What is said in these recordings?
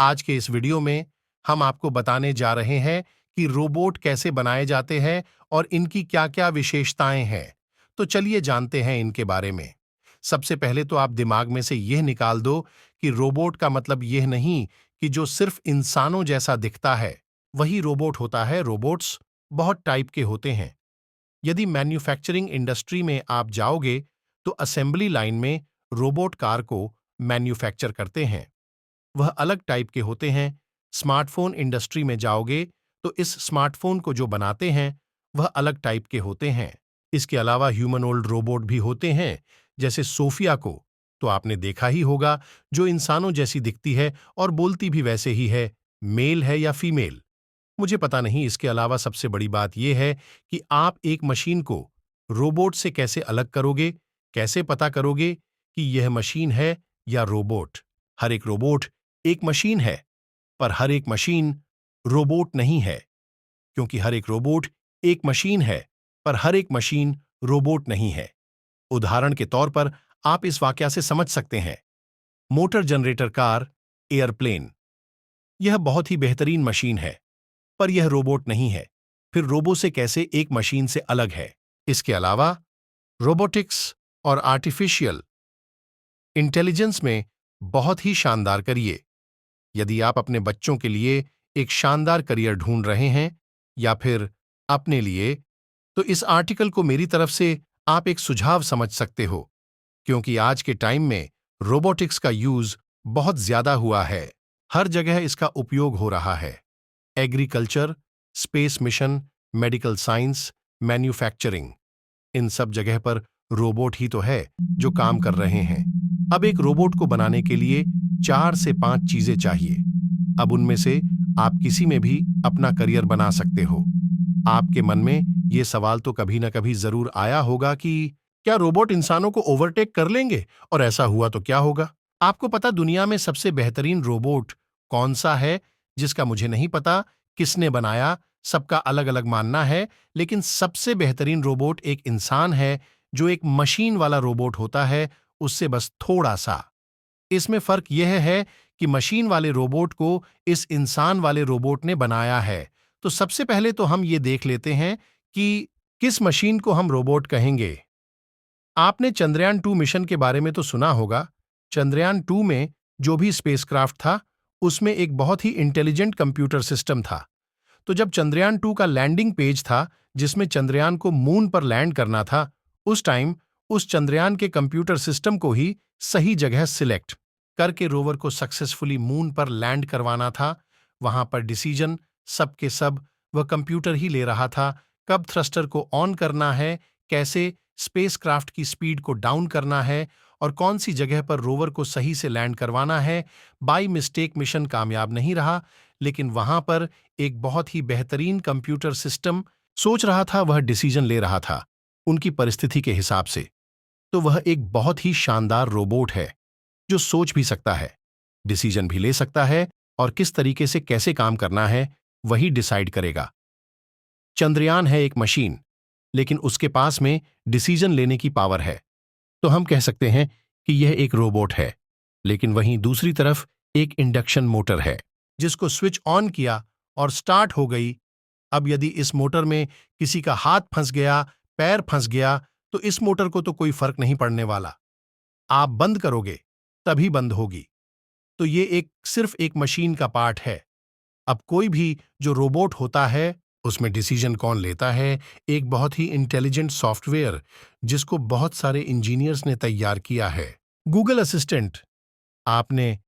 आज के इस वीडियो में हम आपको बताने जा रहे हैं कि रोबोट कैसे बनाए जाते हैं और इनकी क्या-क्या विशेषताएं हैं। तो चलिए जानते हैं इनके बारे में। सबसे पहले तो आप दिमाग में से यह निकाल दो कि रोबोट का मतलब यह नहीं कि जो सिर्फ इंसानों जैसा दिखता है वही रोबोट होता है। रोबोट्स बहुत टाइप के होते हैं। यदि मैन्युफैक्चरिंग इंडस्ट्री में आप जाओगे तो असेंबली लाइन में रोबोट कार को मैन्युफैक्चर करते हैं, वह अलग टाइप के होते हैं। स्मार्टफोन इंडस्ट्री में जाओगे तो इस स्मार्टफोन को जो बनाते हैं वह अलग टाइप के होते हैं। इसके अलावा ह्यूमनोइड रोबोट भी होते हैं, जैसे सोफिया को तो आपने देखा ही होगा, जो इंसानों जैसी दिखती है और बोलती भी वैसे ही है। मेल है या फीमेल मुझे पता नहीं। इसके अलावा सबसे बड़ी बात यह है कि आप एक मशीन को रोबोट से कैसे अलग करोगे, कैसे पता करोगे कि यह मशीन है या रोबोट। हर एक रोबोट एक मशीन है, पर हर एक मशीन रोबोट नहीं है, क्योंकि हर एक रोबोट एक मशीन है, पर हर एक मशीन रोबोट नहीं है। उदाहरण के तौर पर आप इस वाकया से समझ सकते हैं। मोटर जनरेटर कार, एयरप्लेन, यह बहुत ही बेहतरीन मशीन है, पर यह रोबोट नहीं है। फिर रोबो से कैसे एक मशीन से अलग है। इसके अलावा रोबोटिक्स और आर्टिफिशियल इंटेलिजेंस में बहुत ही शानदार करिए। यदि आप अपने बच्चों के लिए एक शानदार करियर ढूंढ रहे हैं या फिर अपने लिए, तो इस आर्टिकल को मेरी तरफ से आप एक सुझाव समझ सकते हो, क्योंकि आज के टाइम में रोबोटिक्स का यूज बहुत ज्यादा हुआ है। हर जगह इसका उपयोग हो रहा है। Agriculture, space mission, medical science, manufacturing, इन सब जगह पर रोबोट ही तो है जो काम कर रहे हैं। अब एक रोबोट को बनाने के लिए 4 से 5 चीजें चाहिए। अब उनमें से आप किसी में भी अपना करियर बना सकते हो। आपके मन में यह सवाल तो कभी ना कभी जरूर आया होगा कि क्या रोबोट इंसानों को ओवरटेक कर लेंगे, और ऐसा हुआ तो क्या होगा। आपको पता दुनिया में सबसे बेहतरीन रोबोट कौन सा है, जिसका मुझे नहीं पता किसने बनाया, सबका अलग अलग मानना है। लेकिन सबसे बेहतरीन रोबोट एक इंसान है, जो एक मशीन वाला रोबोट होता है, उससे बस थोड़ा सा। इसमें फर्क यह है कि मशीन वाले रोबोट को इस इंसान वाले रोबोट ने बनाया है। तो सबसे पहले तो हम ये देख लेते हैं कि किस मशीन को हम रोबोट कहेंगे। आपने चंद्रयान 2 मिशन के बारे में तो सुना होगा। चंद्रयान 2 में जो भी स्पेसक्राफ्ट था, उसमें एक बहुत ही इंटेलिजेंट कंप्यूटर सिस्टम था। तो जब चंद्रयान 2 का लैंडिंग पेज था, जिसमें चंद्रयान को मून पर लैंड करना था, उस टाइम उस चंद्रयान के कंप्यूटर सिस्टम को ही सही जगह सिलेक्ट करके रोवर को सक्सेसफुली मून पर लैंड करवाना था। वहां पर डिसीजन सब के सब वह कंप्यूटर ही ले रहा था। कब थ्रस्टर को ऑन करना है, कैसे स्पेसक्राफ्ट की स्पीड को डाउन करना है, और कौन सी जगह पर रोवर को सही से लैंड करवाना है। बाई मिस्टेक मिशन कामयाब नहीं रहा, लेकिन वहां पर एक बहुत ही बेहतरीन कंप्यूटर सिस्टम सोच रहा था, वह डिसीजन ले रहा था उनकी परिस्थिति के हिसाब से। तो वह एक बहुत ही शानदार रोबोट है, जो सोच भी सकता है, डिसीजन भी ले सकता है, और किस तरीके से कैसे काम करना है वही डिसाइड करेगा। चंद्रयान है एक मशीन, लेकिन उसके पास में डिसीजन लेने की पावर है। तो हम कह सकते हैं कि यह एक रोबोट है। लेकिन वहीं दूसरी तरफ एक इंडक्शन मोटर है, जिसको स्विच ऑन किया और स्टार्ट हो गई। अब यदि इस मोटर में किसी का हाथ फंस गया, पैर फंस गया, तो इस मोटर को तो कोई फर्क नहीं पड़ने वाला। आप बंद करोगे तभी बंद होगी। तो ये एक सिर्फ एक मशीन का पार्ट है। अब कोई भी जो रोबोट होता है, उसमें डिसीजन कौन लेता है? एक बहुत ही इंटेलिजेंट सॉफ्टवेयर, जिसको बहुत सारे इंजीनियर्स ने तैयार किया है। Google assistant. आपने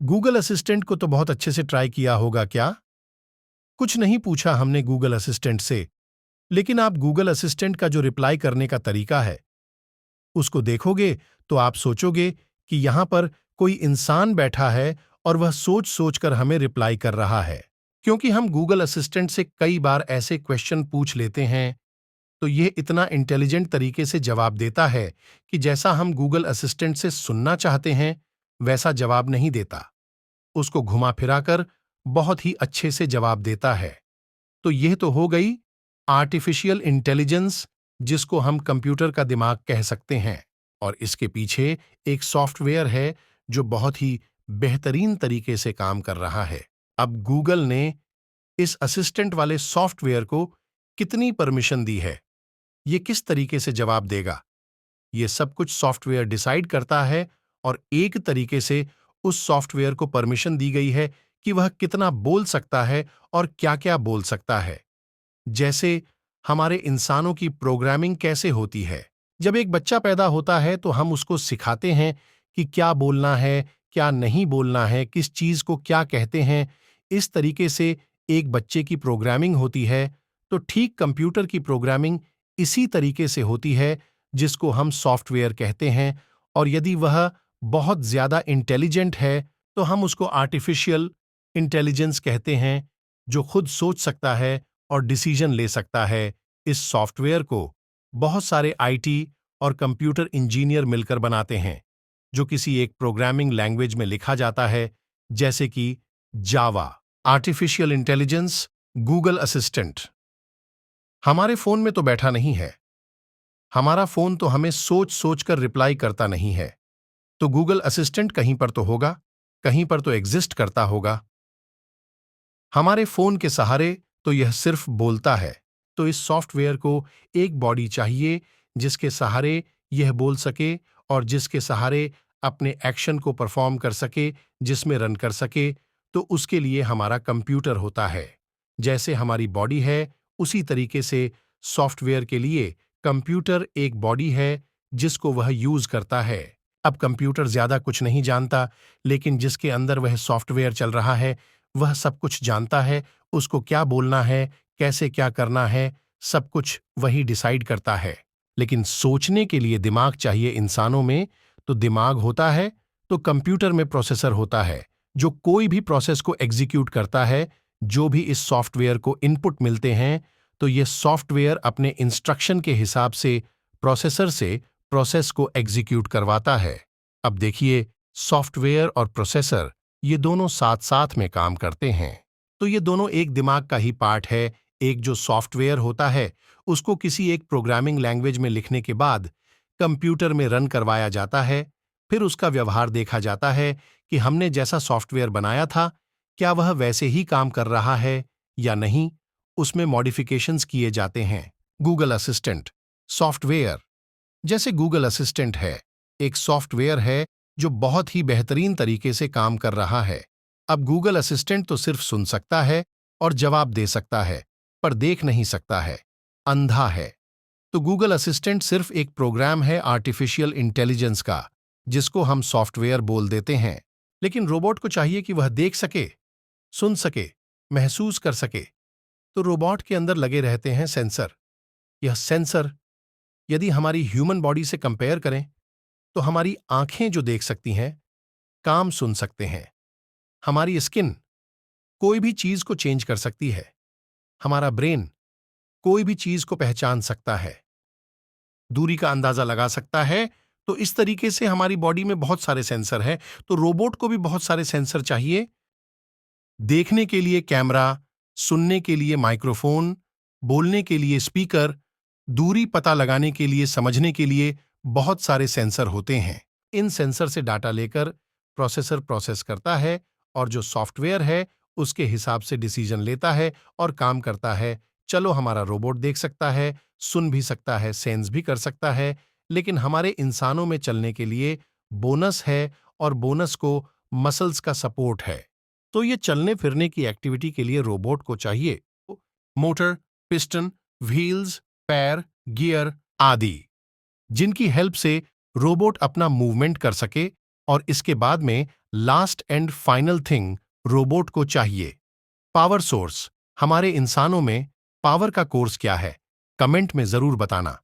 गूगल असिस्टेंट को तो बहुत अच्छे से ट्राई किया होगा क्या? कुछ नहीं पूछा हमने गूगल असिस्टेंट से, लेकिन आप गूगल असिस्टेंट का जो रिप्लाई करने का तरीका है, उसको देखोगे तो आप सोचोगे कि यहां पर कोई इंसान बैठा है और वह सोच सोच कर हमें रिप्लाई कर रहा है। क्योंकि हम गूगल असिस्टेंट से कई बार ऐसे क्वेश्चन पूछ लेते हैं, तो यह इतना इंटेलिजेंट तरीके से जवाब देता है कि जैसा हम गूगल असिस्टेंट से सुनना चाहते हैं, वैसा जवाब नहीं देता। उसको घुमा फिराकर बहुत ही अच्छे से जवाब देता है। तो यह तो हो गई आर्टिफिशियल इंटेलिजेंस, जिसको हम कंप्यूटर का दिमाग कह सकते हैं। और इसके पीछे एक सॉफ्टवेयर है, जो बहुत ही बेहतरीन तरीके से काम कर रहा है। अब गूगल ने इस असिस्टेंट वाले सॉफ्टवेयर को कितनी परमिशन दी है, ये किस तरीके से जवाब देगा, ये सब कुछ सॉफ्टवेयर डिसाइड करता है। और एक तरीके से उस सॉफ्टवेयर को परमिशन दी गई है कि वह कितना बोल सकता है और क्या-क्या बोल सकता है। जैसे हमारे इंसानों की प्रोग्रामिंग कैसे होती है। जब एक बच्चा पैदा होता है तो हम उसको सिखाते हैं कि क्या बोलना है, क्या नहीं बोलना है, किस चीज को क्या कहते हैं। इस तरीके से एक बच्चे की प्रोग्रामिंग होती है। तो ठीक कंप्यूटर की प्रोग्रामिंग इसी तरीके से होती है, जिसको हम सॉफ्टवेयर कहते हैं। और यदि वह बहुत ज्यादा इंटेलिजेंट है तो हम उसको आर्टिफिशियल इंटेलिजेंस कहते हैं, जो खुद सोच सकता है और डिसीजन ले सकता है। इस सॉफ्टवेयर को बहुत सारे आईटी और कंप्यूटर इंजीनियर मिलकर बनाते हैं, जो किसी एक प्रोग्रामिंग लैंग्वेज में लिखा जाता है, जैसे कि जावा। आर्टिफिशियल इंटेलिजेंस, गूगल असिस्टेंट हमारे फोन में तो बैठा नहीं है। हमारा फोन तो हमें सोच सोच कर रिप्लाई करता नहीं है। तो गूगल असिस्टेंट कहीं पर तो होगा, कहीं पर तो एग्जिस्ट करता होगा। हमारे फोन के सहारे तो यह सिर्फ बोलता है। तो इस सॉफ्टवेयर को एक बॉडी चाहिए जिसके सहारे यह बोल सके और जिसके सहारे अपने एक्शन को परफॉर्म कर सके, जिसमें रन कर सके। तो उसके लिए हमारा कंप्यूटर होता है। जैसे हमारी बॉडी है, उसी तरीके से सॉफ्टवेयर के लिए कंप्यूटर एक बॉडी है जिसको वह यूज करता है। अब कंप्यूटर ज्यादा कुछ नहीं जानता, लेकिन जिसके अंदर वह सॉफ्टवेयर चल रहा है वह सब कुछ जानता है। उसको क्या बोलना है, कैसे क्या करना है, सब कुछ वही डिसाइड करता है। लेकिन सोचने के लिए दिमाग चाहिए इंसानों में। तो दिमाग होता है तो कंप्यूटर में प्रोसेसर होता है, जो कोई भी प्रोसेस को एग्जीक्यूट करता है। जो भी इस सॉफ्टवेयर को इनपुट मिलते हैं, तो ये सॉफ्टवेयर अपने इंस्ट्रक्शन के हिसाब से प्रोसेसर से प्रोसेस को एग्जीक्यूट करवाता है। अब देखिए, सॉफ्टवेयर और प्रोसेसर ये दोनों साथ साथ में काम करते हैं। तो ये दोनों एक दिमाग का ही पार्ट है। एक जो सॉफ्टवेयर होता है उसको किसी एक प्रोग्रामिंग लैंग्वेज में लिखने के बाद कंप्यूटर में रन करवाया जाता है। फिर उसका व्यवहार देखा जाता है कि हमने जैसा सॉफ्टवेयर बनाया था, क्या वह वैसे ही काम कर रहा है या नहीं। उसमें मॉडिफिकेशंस किए जाते हैं। गूगल असिस्टेंट सॉफ्टवेयर, जैसे गूगल असिस्टेंट है, एक सॉफ्टवेयर है जो बहुत ही बेहतरीन तरीके से काम कर रहा है। अब गूगल असिस्टेंट तो सिर्फ सुन सकता है और जवाब दे सकता है, पर देख नहीं सकता है, अंधा है। तो गूगल असिस्टेंट सिर्फ एक प्रोग्राम है आर्टिफिशियल इंटेलिजेंस का, जिसको हम सॉफ्टवेयर बोल देते हैं। लेकिन रोबोट को चाहिए कि वह देख सके, सुन सके, महसूस कर सके। तो रोबोट के अंदर लगे रहते हैं सेंसर। यह सेंसर यदि हमारी ह्यूमन बॉडी से कंपेयर करें, तो हमारी आंखें जो देख सकती हैं, काम सुन सकते हैं। हमारी स्किन कोई भी चीज को चेंज कर सकती है। हमारा ब्रेन कोई भी चीज को पहचान सकता है, दूरी का अंदाजा लगा सकता है। तो इस तरीके से हमारी बॉडी में बहुत सारे सेंसर हैं। तो रोबोट को भी बहुत सारे सेंसर चाहिए, देखने के लिए कैमरा, सुनने के लिए माइक्रोफोन, बोलने के लिए स्पीकर, दूरी पता लगाने के लिए, समझने के लिए बहुत सारे सेंसर होते हैं। इन सेंसर से डाटा लेकर प्रोसेसर प्रोसेस करता है और जो सॉफ्टवेयर है उसके हिसाब से डिसीजन लेता है और काम करता है। चलो, हमारा रोबोट देख सकता है, सुन भी सकता है, सेंस भी कर सकता है, लेकिन हमारे इंसानों में चलने के लिए बोनस है और बोनस को मसल्स का सपोर्ट है। तो ये चलने फिरने की एक्टिविटी के लिए रोबोट को चाहिए मोटर, पिस्टन, व्हील्स, पैर, गियर आदि, जिनकी हेल्प से रोबोट अपना मूवमेंट कर सके। और इसके बाद में last and final thing robot को चाहिए पावर सोर्स। हमारे इंसानों में पावर का कोर्स क्या है, कमेंट में जरूर बताना।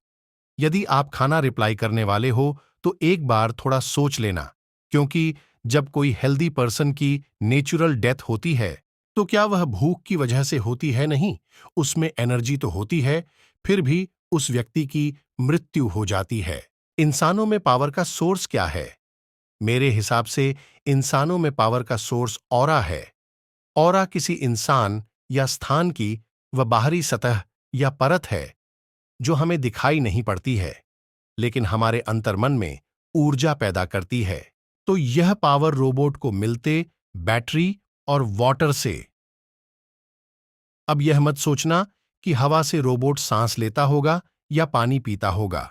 यदि आप खाना रिप्लाई करने वाले हो तो एक बार थोड़ा सोच लेना, क्योंकि जब कोई हेल्दी पर्सन की नेचुरल डेथ होती है तो क्या वह भूख की वजह से होती है? नहीं, उसमें एनर्जी तो होती है, फिर भी उस व्यक्ति की मृत्यु हो जाती है। इंसानों में पावर का सोर्स क्या है? मेरे हिसाब से इंसानों में पावर का सोर्स ऑरा है। ऑरा किसी इंसान या स्थान की वह बाहरी सतह या परत है जो हमें दिखाई नहीं पड़ती है, लेकिन हमारे अंतर्मन में ऊर्जा पैदा करती है। तो यह पावर रोबोट को मिलते बैटरी और वाटर से। अब यह मत सोचना कि हवा से रोबोट सांस लेता होगा या पानी पीता होगा।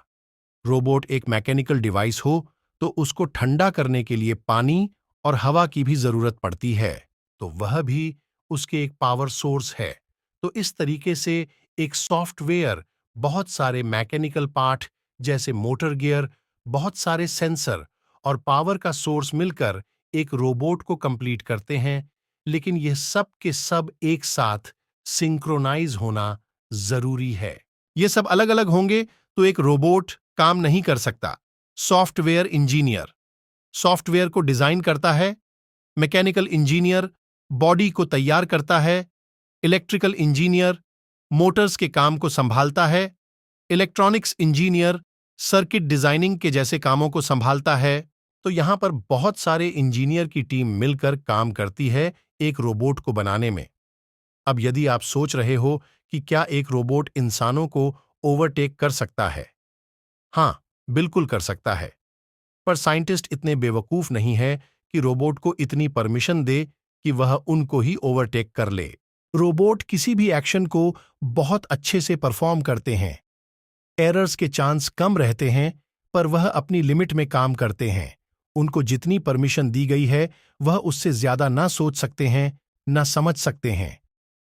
रोबोट एक मैकेनिकल डिवाइस हो तो उसको ठंडा करने के लिए पानी और हवा की भी जरूरत पड़ती है, तो वह भी उसके एक पावर सोर्स है। तो इस तरीके से एक सॉफ्टवेयर बहुत सारे मैकेनिकल पार्ट जैसे मोटर गियर, बहुत सारे सेंसर और पावर का सोर्स मिलकर एक रोबोट को कंप्लीट करते हैं। लेकिन यह सब के सब एक साथ सिंक्रोनाइज होना जरूरी है। ये सब अलग अलग होंगे तो एक रोबोट काम नहीं कर सकता। सॉफ्टवेयर इंजीनियर सॉफ्टवेयर को डिजाइन करता है, मैकेनिकल इंजीनियर बॉडी को तैयार करता है, इलेक्ट्रिकल इंजीनियर मोटर्स के काम को संभालता है, इलेक्ट्रॉनिक्स इंजीनियर सर्किट डिजाइनिंग के जैसे कामों को संभालता है। तो यहां पर बहुत सारे इंजीनियर की टीम मिलकर काम करती है एक रोबोट को बनाने में। अब यदि आप सोच रहे हो कि क्या एक रोबोट इंसानों को ओवरटेक कर सकता है? हाँ, बिल्कुल कर सकता है। पर साइंटिस्ट इतने बेवकूफ नहीं है कि रोबोट को इतनी परमिशन दे कि वह उनको ही ओवरटेक कर ले। रोबोट किसी भी एक्शन को बहुत अच्छे से परफॉर्म करते हैं। एरर्स के चांस कम रहते हैं, पर वह अपनी लिमिट में काम करते हैं। उनको जितनी परमिशन दी गई है, वह उससे ज्यादा ना सोच सकते हैं, ना समझ सकते हैं।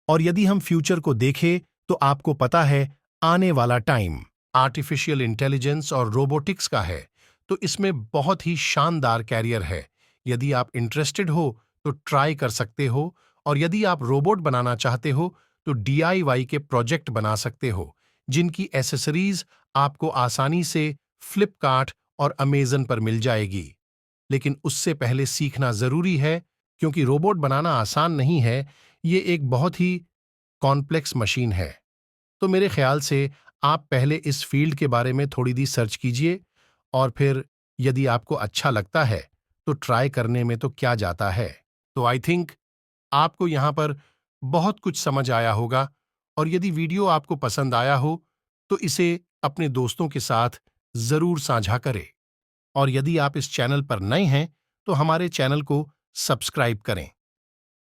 और यदि हम फ्यूचर को देखें तो आपको पता है आने वाला टाइम आर्टिफिशियल इंटेलिजेंस और रोबोटिक्स का है, तो इसमें बहुत ही शानदार कैरियर है। यदि आप इंटरेस्टेड हो तो ट्राई कर सकते हो, और यदि आप रोबोट बनाना चाहते हो तो डीआईवाई के प्रोजेक्ट बना सकते हो, जिनकी एसेसरीज आपको आसानी से फ्लिपकार्ट और अमेजन पर मिल जाएगी। लेकिन उससे पहले सीखना जरूरी है, क्योंकि रोबोट बनाना आसान नहीं है। ये एक बहुत ही कॉम्प्लेक्स मशीन है। तो मेरे ख्याल से आप पहले इस फील्ड के बारे में थोड़ी दी सर्च कीजिए, और फिर यदि आपको अच्छा लगता है तो ट्राई करने में तो क्या जाता है। तो आई थिंक आपको यहाँ पर बहुत कुछ समझ आया होगा, और यदि वीडियो आपको पसंद आया हो तो इसे अपने दोस्तों के साथ जरूर साझा करें। और यदि आप इस चैनल पर नए हैं तो हमारे चैनल को सब्सक्राइब करें।